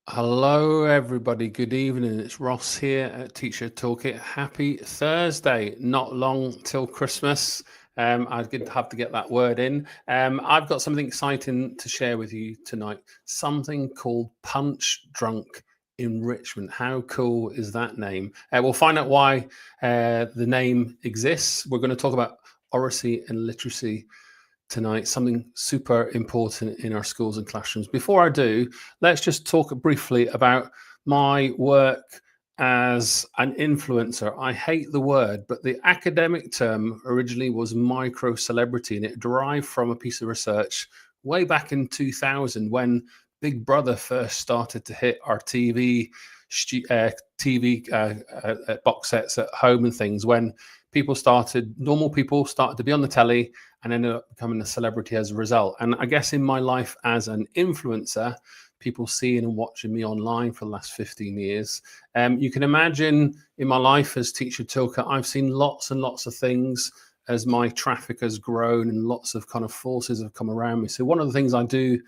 Hello, everybody. Good evening. It's Ross here at Teacher Toolkit. Happy Thursday. Not long till Christmas. I did have to get that word in. I've got something exciting to share with you tonight. Something called Punch Drunk Enrichment. How cool is that name? We'll find out why the name exists. We're going to talk about oracy and literacy tonight, something super important in our schools and classrooms. Before I do, let's just talk briefly about my work as an influencer. I hate the word, but the academic term originally was micro celebrity, and it derived from a piece of research way back in 2000 when Big Brother first started to hit our TV box sets at home and things, when normal people started to be on the telly and ended up becoming a celebrity as a result. And I guess in my life as an influencer, people seeing and watching me online for the last 15 years, you can imagine in my life as Teacher Toolkit, I've seen lots and lots of things as my traffic has grown and lots of kind of forces have come around me. So one of the things I do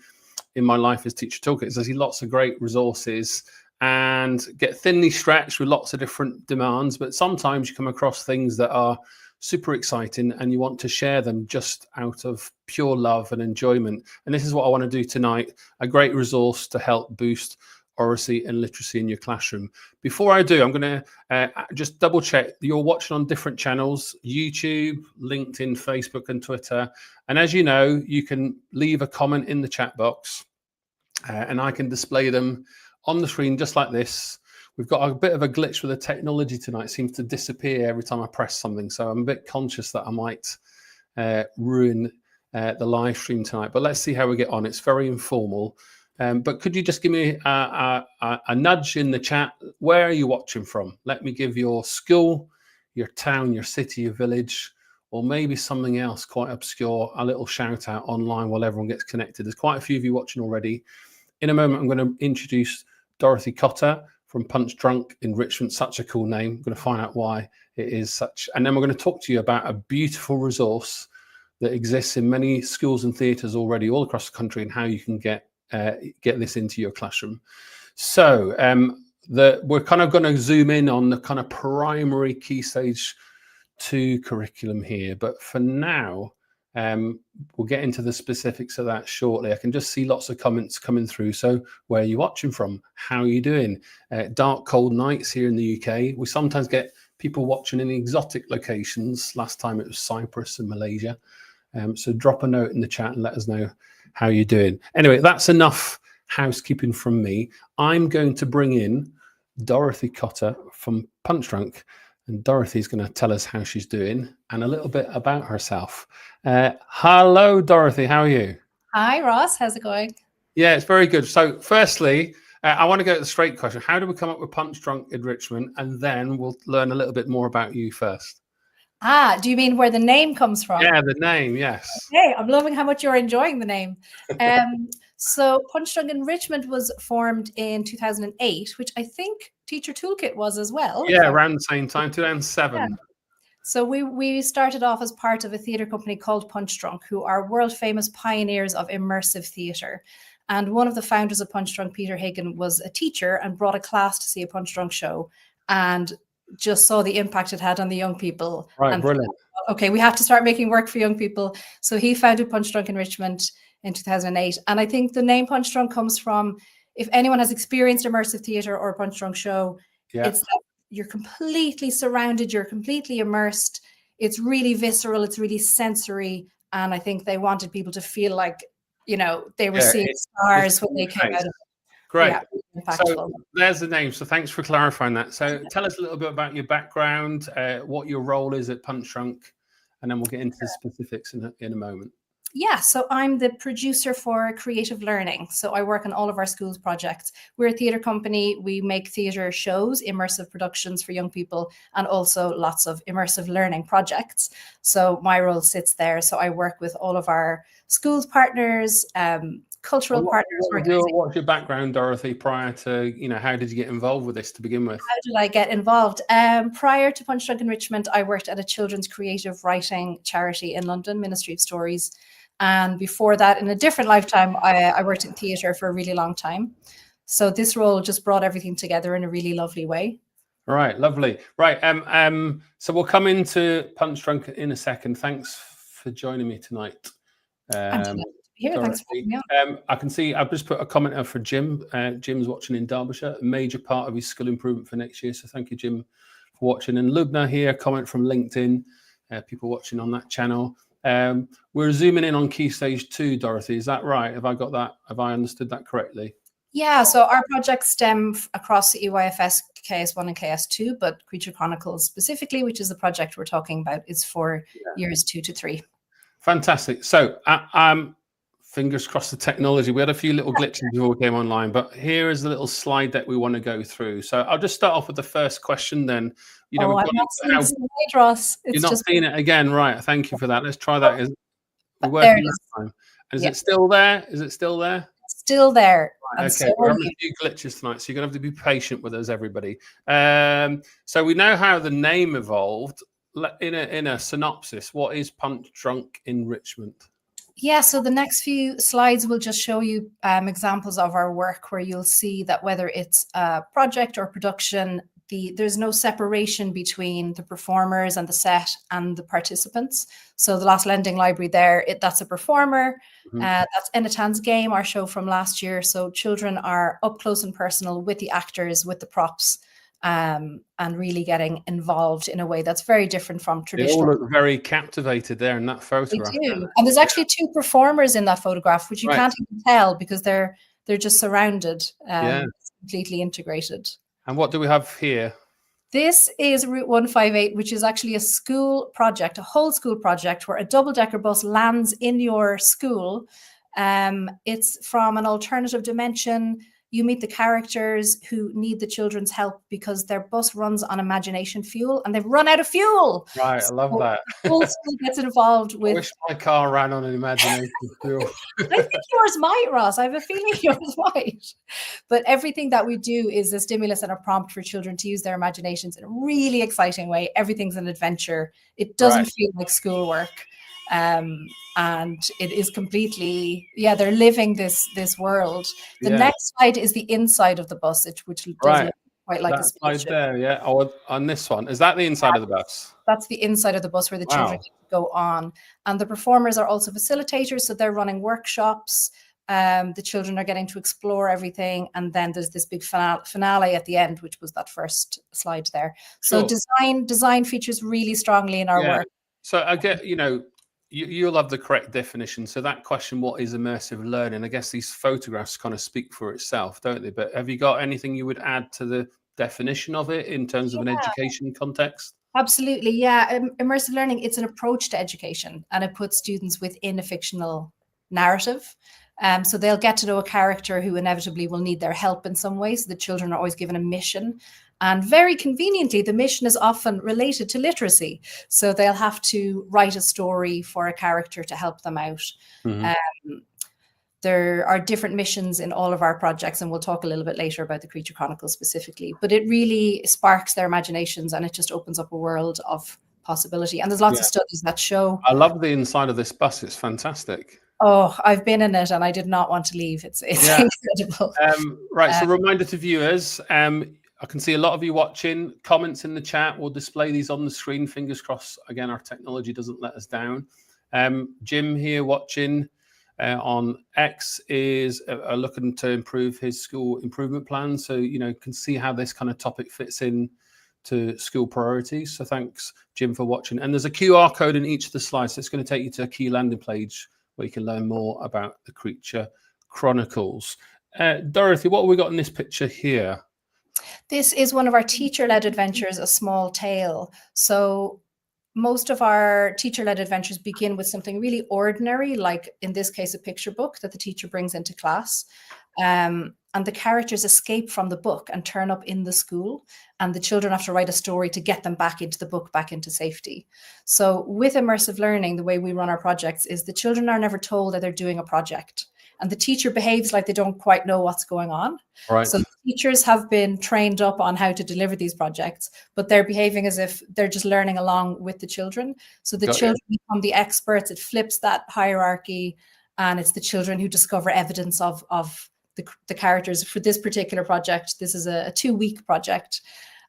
in my life as Teacher Toolkit is I see lots of great resources and get thinly stretched with lots of different demands, but sometimes you come across things that are super exciting and you want to share them just out of pure love and enjoyment. And this is what I want to do tonight, a great resource to help boost oracy and literacy in your classroom. Before I do, I'm going to just double check you're watching on different channels: YouTube, LinkedIn, Facebook and Twitter. And as you know, you can leave a comment in the chat box and I can display them on the screen just like this. We've got a bit of a glitch with the technology tonight. It seems to disappear every time I press something. So I'm a bit conscious that I might ruin the live stream tonight. But let's see how we get on. It's very informal. But could you just give me a nudge in the chat? Where are you watching from? Let me give your school, your town, your city, your village, or maybe something else quite obscure, a little shout out online while everyone gets connected. There's quite a few of you watching already. In a moment, I'm going to introduce Dorothy Cotter from Punch Drunk Enrichment. Such a cool name. I'm going to find out why it is such. And then we're going to talk to you about a beautiful resource that exists in many schools and theatres already all across the country and how you can get this into your classroom. So we're kind of going to zoom in on the kind of primary Key Stage 2 curriculum here. But for now, we'll get into the specifics of that shortly. I can just see lots of comments coming through. So where are you watching from? How are you doing? Dark, cold nights here in the UK. We sometimes get people watching in exotic locations. Last time it was Cyprus and Malaysia. So drop a note in the chat and let us know how you're doing. Anyway, that's enough housekeeping from me. I'm going to bring in Dorothy Cotter from Punch Drunk. And Dorothy's going to tell us how she's doing and a little bit about herself. Hello, Dorothy. How are you? Hi, Ross. How's it going? Yeah, it's very good. So firstly, I want to go to the straight question. How do we come up with punch drunk enrichment? And then we'll learn a little bit more about you first. Do you mean where the name comes from? Yeah, the name, yes. Hey, I'm loving how much you're enjoying the name. So Punch Drunk Enrichment was formed in 2008, which I think Teacher Toolkit was as well. Yeah, around the same time, 2007. Yeah. So we started off as part of a theatre company called Punch Drunk, who are world famous pioneers of immersive theatre. And one of the founders of Punch Drunk, Peter Hagen, was a teacher and brought a class to see a Punch Drunk show and just saw the impact it had on the young people. Right, and brilliant. thought, okay, we have to start making work for young people. So he founded Punch Drunk Enrichment in 2008. And I think the name Punch Drunk comes from, if anyone has experienced immersive theatre or a Punch Drunk show, it's that you're completely surrounded, you're completely immersed. It's really visceral, it's really sensory. And I think they wanted people to feel like, you know, they were seeing stars when they came out of it. Great. Yeah, so there's the name. So thanks for clarifying that. So tell us a little bit about your background, what your role is at Punch Drunk, and then we'll get into the specifics in a moment. Yeah, so I'm the producer for creative learning. So I work on all of our schools projects. We're a theatre company. We make theatre shows, immersive productions for young people, and also lots of immersive learning projects. So my role sits there. So I work with all of our schools partners, cultural partners. What's your background, Dorothy, prior to, how did you get involved with this to begin with? How did I get involved? Prior to Punch Drunk Enrichment, I worked at a children's creative writing charity in London, Ministry of Stories. And before that, in a different lifetime, I worked in theatre for a really long time. So this role just brought everything together in a really lovely way. Right, lovely. Right, so we'll come into Punch Drunk in a second. Thanks for joining me tonight. Here, thanks for having me on. I can see I've just put a comment out for Jim. Jim's watching in Derbyshire, a major part of his skill improvement for next year. So thank you, Jim, for watching. And Lubna here, comment from LinkedIn, people watching on that channel. We're zooming in on Key Stage 2, Dorothy. Is that right? Have I got that? Have I understood that correctly? Yeah, so our projects stem across the EYFS KS1 and KS2, but Creature Chronicles specifically, which is the project we're talking about, is for years 2 to 3. Fantastic. So fingers crossed the technology. We had a few little glitches before we came online, but here is the little slide that we want to go through. So I'll just start off with the first question then. I'm not seeing the slide, Ross. You're not seeing it again, right? Thank you for that. Let's try that. We're working this time. Is it still there? Is it still there? Still there. Right, okay, we're having a few glitches tonight, so you're going to have to be patient with us, everybody. So we know how the name evolved. In a synopsis, what is Punch Drunk Enrichment? Yeah, so the next few slides will just show you examples of our work where you'll see that whether it's a project or production, there's no separation between the performers and the set and the participants. So the Last Lending Library there, that's a performer. That's Enatan's Game, our show from last year. So children are up close and personal with the actors, with the props, and really getting involved in a way that's very different from traditional. They all look very captivated there in that photograph. They do. And there's actually 2 performers in that photograph, which you can't even tell because they're just surrounded, completely integrated. And what do we have here? This is Route 158, which is actually a school project, a whole school project where a double-decker bus lands in your school. It's from an alternative dimension. You meet the characters who need the children's help because their bus runs on imagination fuel and they've run out of fuel. Right, I love that. The whole school gets involved with... I wish my car ran on an imagination fuel. I think yours might, Ross. I have a feeling yours might. But everything that we do is a stimulus and a prompt for children to use their imaginations in a really exciting way. Everything's an adventure. It doesn't feel like schoolwork. And it is completely, they're living this world. The next slide is the inside of the bus, which does look quite like a spaceship. There, on this one. Is that the inside of the bus? That's the inside of the bus where the children go on. And the performers are also facilitators, so they're running workshops. The children are getting to explore everything. And then there's this big finale at the end, which was that first slide there. So design features really strongly in our work. So I get, you'll have the correct definition. So that question, what is immersive learning? I guess these photographs kind of speak for itself, don't they? But have you got anything you would add to the definition of it in terms of an education context? Absolutely, yeah. Immersive learning, it's an approach to education, and it puts students within a fictional narrative. So they'll get to know a character who inevitably will need their help in some way. So the children are always given a mission. And very conveniently, the mission is often related to literacy. So they'll have to write a story for a character to help them out. Mm-hmm. There are different missions in all of our projects, and we'll talk a little bit later about the Creature Chronicles specifically, but it really sparks their imaginations and it just opens up a world of possibility. And there's lots of studies that show. I love the inside of this bus. It's fantastic. Oh, I've been in it and I did not want to leave. It's incredible. Right. So reminder to viewers, I can see a lot of you watching. Comments in the chat. We'll display these on the screen. Fingers crossed. Again, our technology doesn't let us down. Jim here watching on X is looking to improve his school improvement plan. So, you know, can see how this kind of topic fits in to school priorities. So thanks, Jim, for watching. And there's a QR code in each of the slides. So it's going to take you to a key landing page where you can learn more about the Creature Chronicles. Dorothy, what have we got in this picture here? This is one of our teacher-led adventures, A Small Tale. So most of our teacher-led adventures begin with something really ordinary, like in this case, a picture book that the teacher brings into class. And the characters escape from the book and turn up in the school, and the children have to write a story to get them back into the book, back into safety. So with immersive learning, the way we run our projects is the children are never told that they're doing a project, and the teacher behaves like they don't quite know what's going on. Right. So teachers have been trained up on how to deliver these projects, but they're behaving as if they're just learning along with the children. So the children become the experts. It flips that hierarchy, and it's the children who discover evidence of the characters. For this particular project, this is a 2-week project.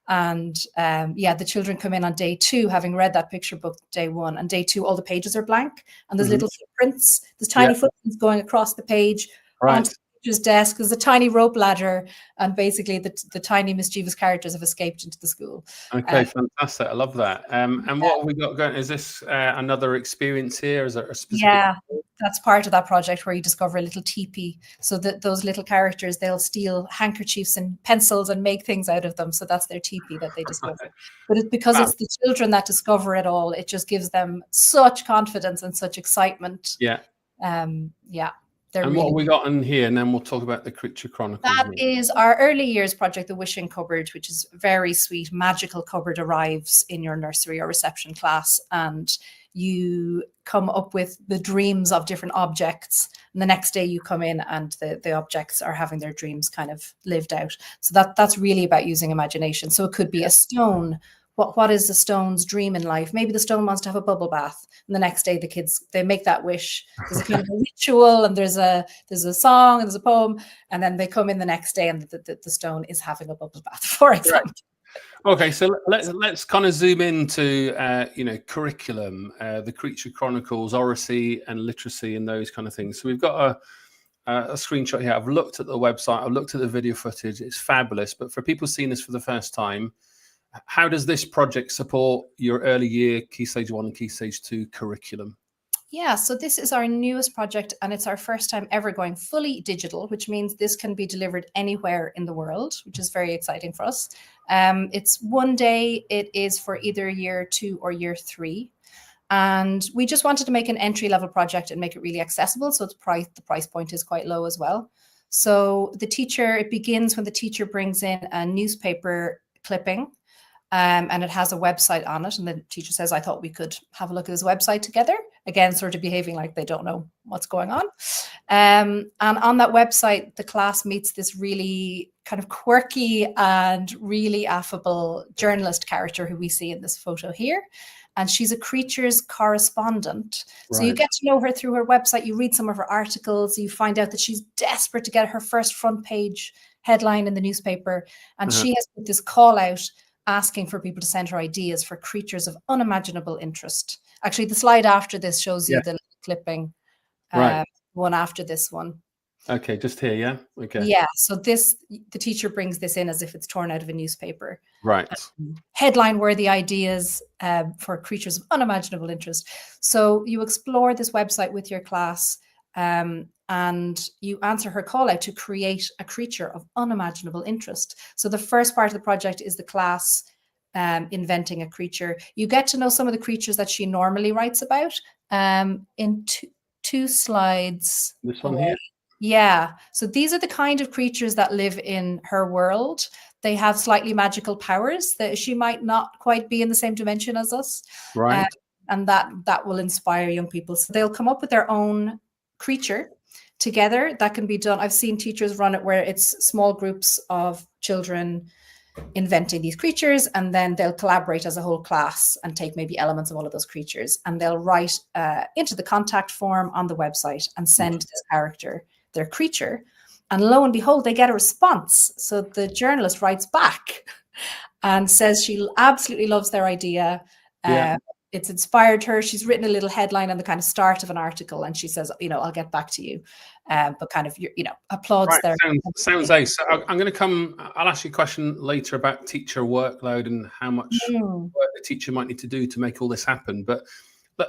And the children come in on day 2, having read that picture book day 1. And day 2, all the pages are blank. And there's little footprints. There's tiny footprints going across the page onto the teacher's desk. There's a tiny rope ladder. And basically the tiny mischievous characters have escaped into the school. Okay, fantastic. I love that. And what have we got going? Is this another experience here? Is there a specific? Yeah, that's part of that project where you discover a little teepee. So that those little characters, they'll steal handkerchiefs and pencils and make things out of them. So that's their teepee that they discover. But it's because it's the children that discover it all. It just gives them such confidence and such excitement. Yeah. And Really, what have we got in here? And then we'll talk about the Creature Chronicles. That is our early years project, the Wishing Cupboard, which is very sweet. Magical cupboard arrives in your nursery or reception class, and you come up with the dreams of different objects. And the next day you come in and the objects are having their dreams kind of lived out. So that's really about using imagination. So it could be a stone. What is the stone's dream in life? Maybe the stone wants to have a bubble bath. And the next day the kids, they make that wish. There's a kind of a ritual, and there's a song and there's a poem. And then they come in the next day and the stone is having a bubble bath, for example. Right. Okay, so let's kind of zoom into curriculum, the Creature Chronicles, Oracy and literacy and those kind of things. So we've got a screenshot here. I've looked at the website. I've looked at the video footage. It's fabulous. But for people seeing this for the first time, how does this project support your early year, Key Stage 1 and Key Stage 2 curriculum? Yeah, so this is our newest project, and it's our first time ever going fully digital, which means this can be delivered anywhere in the world, which is very exciting for us. It's one day. It is for either year 2 or year 3. And we just wanted to make an entry-level project and make it really accessible. So the price point is quite low as well. So it begins when the teacher brings in a newspaper clipping. And it has a website on it. And the teacher says, I thought we could have a look at this website together. Again, sort of behaving like they don't know what's going on. And on that website, the class meets this really kind of quirky and really affable journalist character who we see in this photo here. And she's a Creatures correspondent. Right. So you get to know her through her website. You read some of her articles. You find out that she's desperate to get her first front page headline in the newspaper. And she has put this call out asking for people to send her ideas for creatures of unimaginable interest. Actually, the slide after this shows you the clipping, one after this one. Okay, just here, yeah? Okay. Yeah, so the teacher brings this in as if it's torn out of a newspaper. Right. Headline-worthy ideas for creatures of unimaginable interest. So you explore this website with your class, and you answer her call out to create a creature of unimaginable interest. So the first part of the project is the class inventing a creature. You get to know some of the creatures that she normally writes about in two slides. This one here? Yeah. So these are the kind of creatures that live in her world. They have slightly magical powers that she might not quite be in the same dimension as us. Right. And that will inspire young people. So they'll come up with their own creature together. That can be done. I've seen teachers run it where it's small groups of children inventing these creatures, and then they'll collaborate as a whole class and take maybe elements of all of those creatures, and they'll write into the contact form on the website and send this character their creature, and lo and behold, they get a response. So the journalist writes back and says she absolutely loves their idea. It's inspired her. She's written a little headline on the kind of start of an article, and she says, I'll get back to you, but kind of, applauds right. their. Sounds ace. So I'm going to I'll ask you a question later about teacher workload and how much work the teacher might need to do to make all this happen. But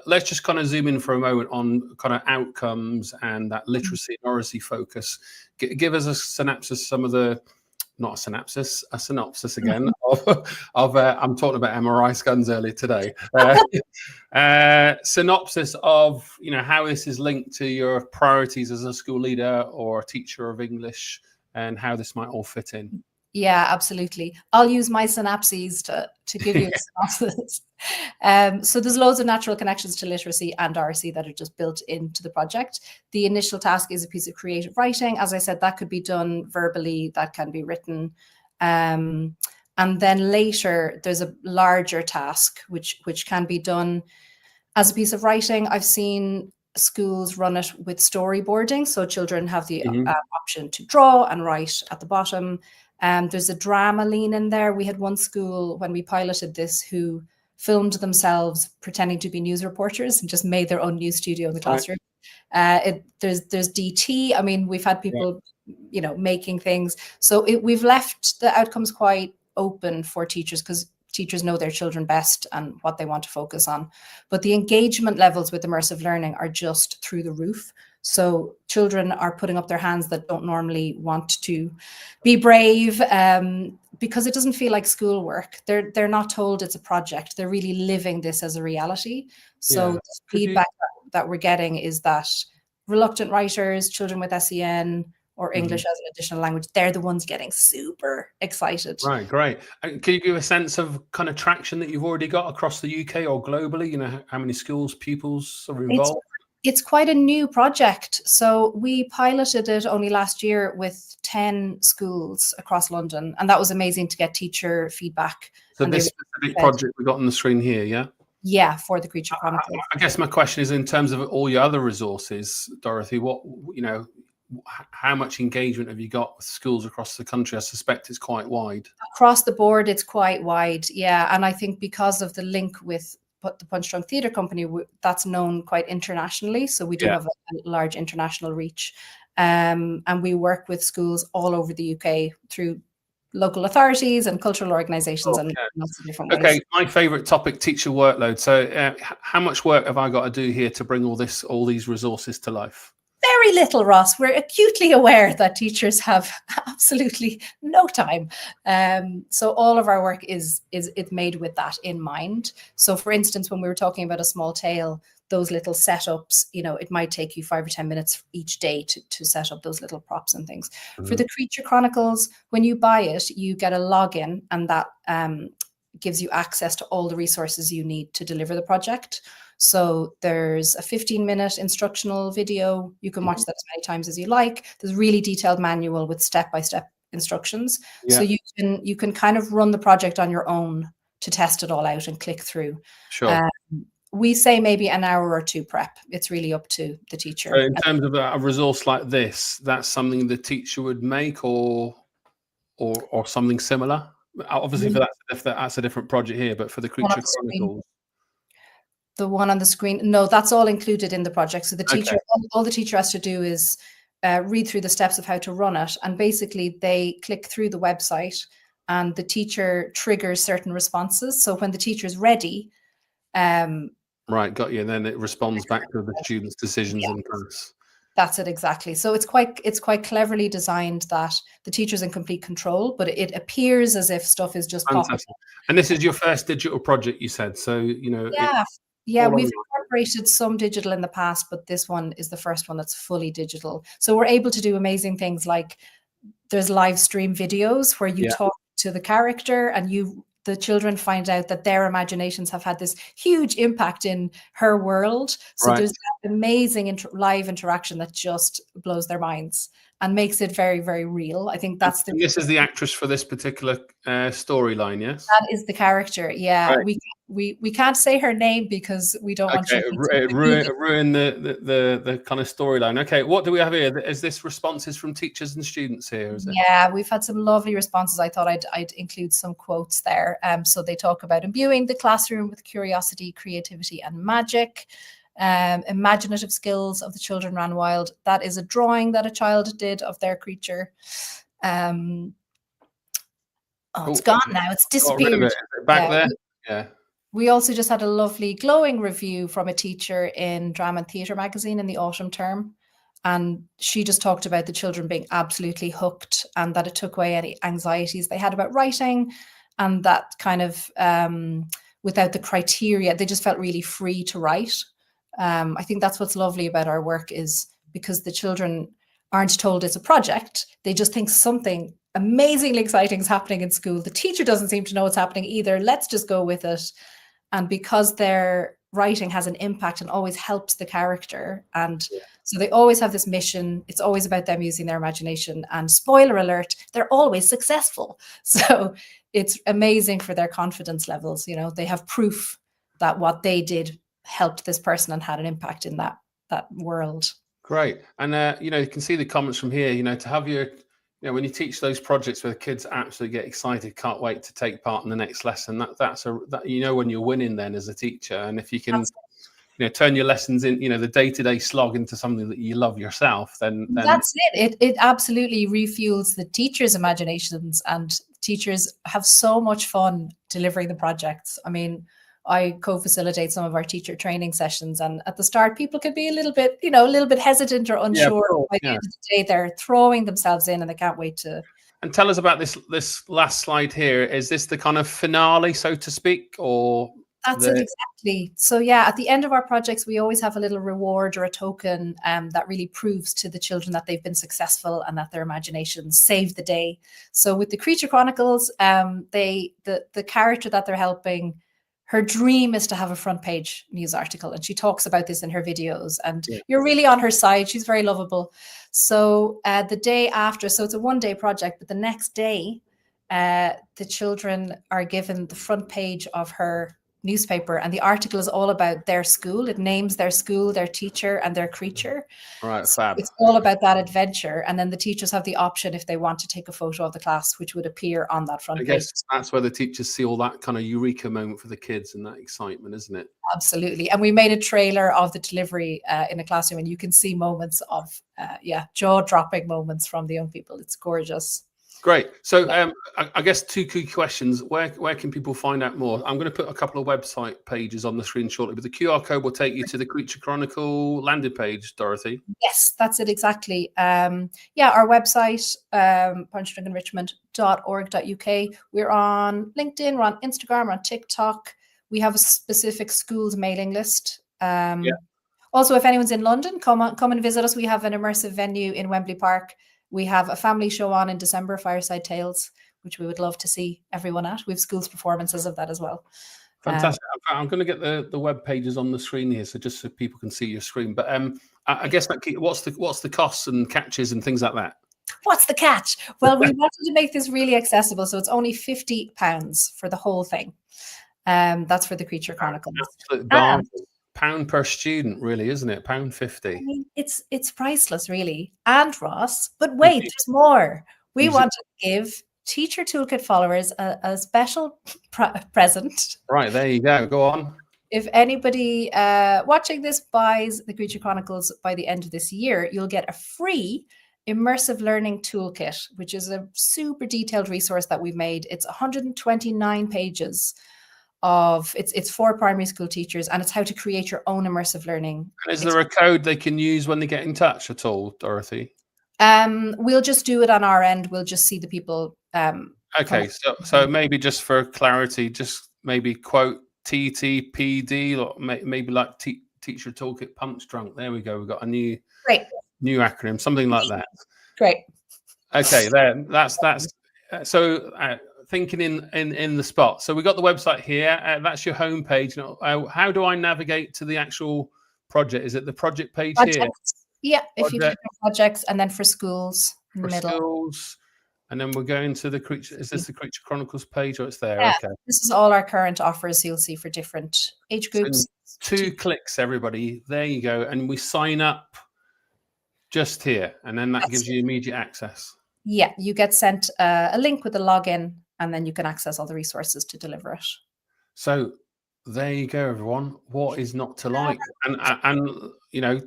let's just kind of zoom in for a moment on kind of outcomes and that literacy and oracy focus. Give us a synopsis, a synopsis again of I'm talking about MRI scans earlier today. Synopsis of how this is linked to your priorities as a school leader or a teacher of English, and how this might all fit in. Yeah, absolutely. I'll use my synapses to give you a synopsis. So there's loads of natural connections to literacy and oracy that are just built into the project. The initial task is a piece of creative writing. As I said, that could be done verbally, that can be written. And then later there's a larger task, which can be done as a piece of writing. I've seen schools run it with storyboarding. So children have the option to draw and write at the bottom. There's a drama lean in there. We had one school when we piloted this who filmed themselves pretending to be news reporters and just made their own news studio in the classroom. There's DT. I mean, we've had people, making things. So we've left the outcomes quite open for teachers, because teachers know their children best and what they want to focus on. But the engagement levels with immersive learning are just through the roof. So children are putting up their hands that don't normally want to be brave, because it doesn't feel like schoolwork. They're not told it's a project. They're really living this as a reality. So the feedback that we're getting is that reluctant writers, children with SEN or English as an additional language, they're the ones getting super excited. Right, great. Can you give a sense of kind of traction that you've already got across the UK or globally? How many schools, pupils are involved? It's quite a new project. So we piloted it only last year with 10 schools across London, and that was amazing to get teacher feedback. So this specific project we got on the screen here, yeah? Yeah, for the Creature Chronicles. I guess my question is, in terms of all your other resources, Dorothy, how much engagement have you got with schools across the country? I suspect it's quite wide. Across the board, it's quite wide, yeah. And I think because of the link with the Punch Drunk Theatre Company, that's known quite internationally. So we do have a large international reach. And we work with schools all over the UK through local authorities and cultural organisations and lots of different ways. Okay, my favourite topic, teacher workload. So how much work have I got to do here to bring all these resources to life? Very little, Ross. We're acutely aware that teachers have absolutely no time. So all of our work is made with that in mind. So for instance, when we were talking about a small tale, those little setups, it might take you 5 or 10 minutes each day to set up those little props and things. For the Creature Chronicles, when you buy it, you get a login, and that gives you access to all the resources you need to deliver the project. So there's a 15-minute instructional video. You can watch that as many times as you like. There's a really detailed manual with step-by-step instructions. So you can kind of run the project on your own to test it all out and click through. Sure. We say maybe an hour or two prep. It's really up to the teacher. So in terms of a resource like this, that's something the teacher would make or something similar? Obviously, that's a different project here, but for the Creature Chronicles. The one on the screen, no, that's all included in the project. So the teacher, all the teacher has to do is read through the steps of how to run it. And basically they click through the website and the teacher triggers certain responses. So when the teacher's ready. Right, got you. And then it responds back to the students' decisions in class. That's it, exactly. So it's quite cleverly designed that the teacher's in complete control, but it appears as if stuff is just popping Fantastic. up. And this is your first digital project, you said. So, you know, Yeah, all we've online. incorporated some digital in the past, but this one is the first one that's fully digital. So we're able to do amazing things like there's live stream videos where you Yeah. talk to the character and the children find out that their imaginations have had this huge impact in her world. So Right. there's that amazing live interaction that just blows their minds and makes it very, very real. I think that's And this is the actress for this particular storyline, yes? that is the character. Yeah, Right. we can't say her name because we don't want Okay, you to ruin the kind of storyline. Okay, what do we have here? Is this responses from teachers and students here? Is it? Yeah, we've had some lovely responses. I thought I'd include some quotes there. So they talk about imbuing the classroom with curiosity, creativity, and magic. Imaginative skills of the children ran wild. That is a drawing that a child did of their creature. It's gone now. It's Got rid of disappeared. it. Is it back there? Yeah. We also just had a lovely glowing review from a teacher in Drama and Theatre magazine in the autumn term. And she just talked about the children being absolutely hooked and that it took away any anxieties they had about writing. And that kind of, without the criteria, they just felt really free to write. I think that's what's lovely about our work is because the children aren't told it's a project. They just think something amazingly exciting is happening in school. The teacher doesn't seem to know what's happening either. Let's just go with it. And because their writing has an impact and always helps the character. And so they always have this mission. It's always about them using their imagination. And spoiler alert, they're always successful. So it's amazing for their confidence levels. You know, they have proof that what they did helped this person and had an impact in that world. Great. And, you know, you can see the comments from here, you know, to have your, you know, when you teach those projects where the kids absolutely get excited, can't wait to take part in the next lesson, that you know, when you're winning then as a teacher. And if you can, you know, turn your lessons in, you know, the day-to-day slog into something that you love yourself, then that's it. It absolutely refuels the teachers' imaginations, and teachers have so much fun delivering the projects. I mean, I co-facilitate some of our teacher training sessions, and at the start, people could be a little bit, you know, a little bit hesitant or unsure. By the end of the day, they're throwing themselves in, and they can't wait to. And tell us about this last slide here. Is this the kind of finale, so to speak, or? That's it, exactly. So yeah, at the end of our projects, we always have a little reward or a token that really proves to the children that they've been successful and that their imaginations saved the day. So with the Creature Chronicles, the character that they're helping, her dream is to have a front page news article. And she talks about this in her videos, and you're really on her side. She's very lovable. So the day after, so it's a one-day project, but the next day, the children are given the front page of her newspaper, and the article is all about their school. It names their school, their teacher, and their creature. Right, so fab. It's all about that adventure, and then the teachers have the option if they want to take a photo of the class, which would appear on that front page. I guess that's where the teachers see all that kind of eureka moment for the kids and that excitement, isn't it? Absolutely. And we made a trailer of the delivery in a classroom, and you can see moments of jaw-dropping moments from the young people. It's gorgeous. Great. So I guess two key questions. Where can people find out more? I'm going to put a couple of website pages on the screen shortly, but the QR code will take you to the Creature Chronicle landing page, Dorothy. Yes, that's it, exactly. Our website, punchdrunkenrichmond.org.uk. We're on LinkedIn, we're on Instagram, we're on TikTok. We have a specific schools mailing list. Also, if anyone's in London, come and visit us. We have an immersive venue in Wembley Park. We have a family show on in December, Fireside Tales, which we would love to see everyone at. We have schools performances of that as well. Fantastic. I'm going to get the web pages on the screen here, so just so people can see your screen. But I guess what's the costs and catches and things like that? What's the catch? Well, we wanted to make this really accessible, so it's only £50 for the whole thing. That's for the Creature Chronicles. £1 per student, really, isn't it? £1.50. I mean, it's priceless, really. And Ross, but wait, there's more. We want to give Teacher Toolkit followers a special present. Right, there you go. Go on. If anybody watching this buys the Creature Chronicles by the end of this year, you'll get a free immersive learning toolkit, which is a super detailed resource that we've made. It's 129 pages of it's for primary school teachers, and it's how to create your own immersive learning. And is there a code they can use when they get in touch at all, Dorothy? We'll just do it on our end. We'll just see the people. Okay, so maybe just for clarity, just maybe quote TTPD, or maybe like Teacher Toolkit Punch Drunk. There we go. We've got a new acronym, something like that. Great. Okay, there. That's so. Thinking in the spot. So we got the website here. That's your homepage. Now, how do I navigate to the actual project? Is it the project page here? Yeah, if you click on projects, and then for schools in the middle. Schools, and then we're going to the Creature. Is this the Creature Chronicles page, or it's there? Yeah, okay. This is all our current offers you'll see for different age groups. So 2 clicks, everybody. There you go, and we sign up just here, and then that gives you immediate access. Yeah, you get sent a link with a login, and then you can access all the resources to deliver it. So there you go, everyone. What is not to like? And you know,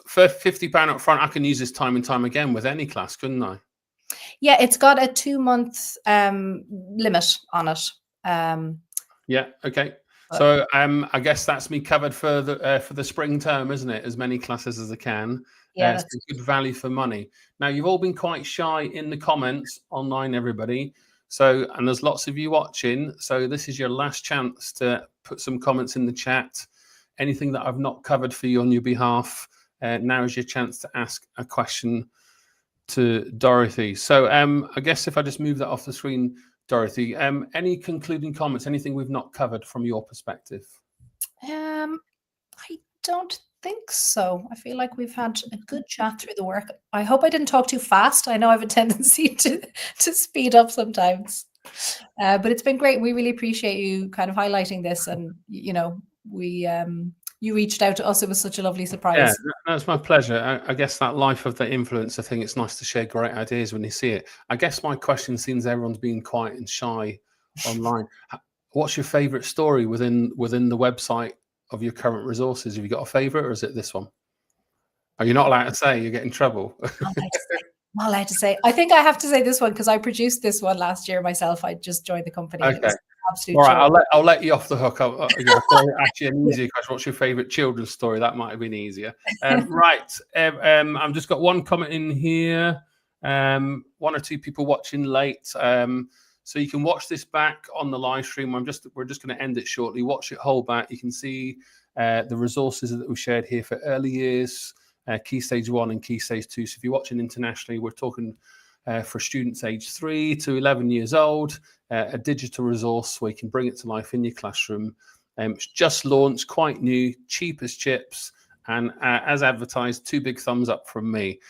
for £50 up front, I can use this time and time again with any class, couldn't I? Yeah, it's got a 2-month limit on it. Yeah. Okay. So I guess that's me covered for the spring term, isn't it? As many classes as I can. Yeah, it's good value for money. Now, you've all been quite shy in the comments online, everybody. So, and there's lots of you watching. So this is your last chance to put some comments in the chat. Anything that I've not covered for you on your behalf, now is your chance to ask a question to Dorothy. So I guess if I just move that off the screen, Dorothy, any concluding comments, anything we've not covered from your perspective? I don't think so. I feel like we've had a good chat through the work. I hope I didn't talk too fast. I know I have a tendency to speed up sometimes, but it's been great. We really appreciate you kind of highlighting this, and you reached out to us. It was such a lovely surprise. Yeah, that's my pleasure. I guess that life of the influencer thing, it's nice to share great ideas when you see it. I guess my question, since everyone's being quiet and shy online, what's your favorite story within the website of your current resources? Have you got a favorite, or is it this one? Are you not allowed to say? You get in trouble. Not allowed to say. I think I have to say this one because I produced this one last year myself. I just joined the company. Okay. Absolute all right, I'll let you off the hook. Actually, an easier question. What's your favorite children's story? That might have been easier. Right. I've just got one comment in here. 1 or 2 people watching late. So you can watch this back on the live stream. We're just going to end it shortly. Watch it whole back. You can see the resources that we shared here for early years, Key Stage 1 and Key Stage 2. So if you're watching internationally, we're talking for students aged 3 to 11 years old, a digital resource where you can bring it to life in your classroom. It's just launched, quite new, cheap as chips, and as advertised, 2 big thumbs up from me.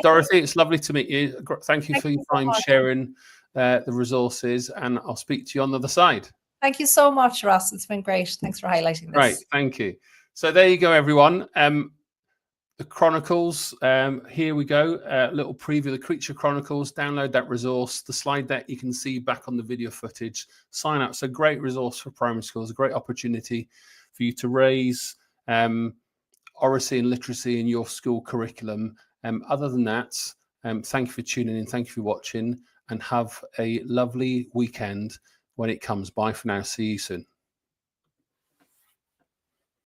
Dorothy, it's lovely to meet you. Thank you for your time sharing the resources, and I'll speak to you on the other side. Thank you so much, Ross. It's been great. Thanks for highlighting this. Right, thank you. So there you go, everyone. The Chronicles, here we go, a little preview of the Creature Chronicles. Download that resource. The slide deck you can see back on the video footage. Sign up. It's a great resource for primary schools, a great opportunity for you to raise oracy and literacy in your school curriculum. Other than that, thank you for tuning in. Thank you for watching, and have a lovely weekend when it comes. Bye for now. See you soon.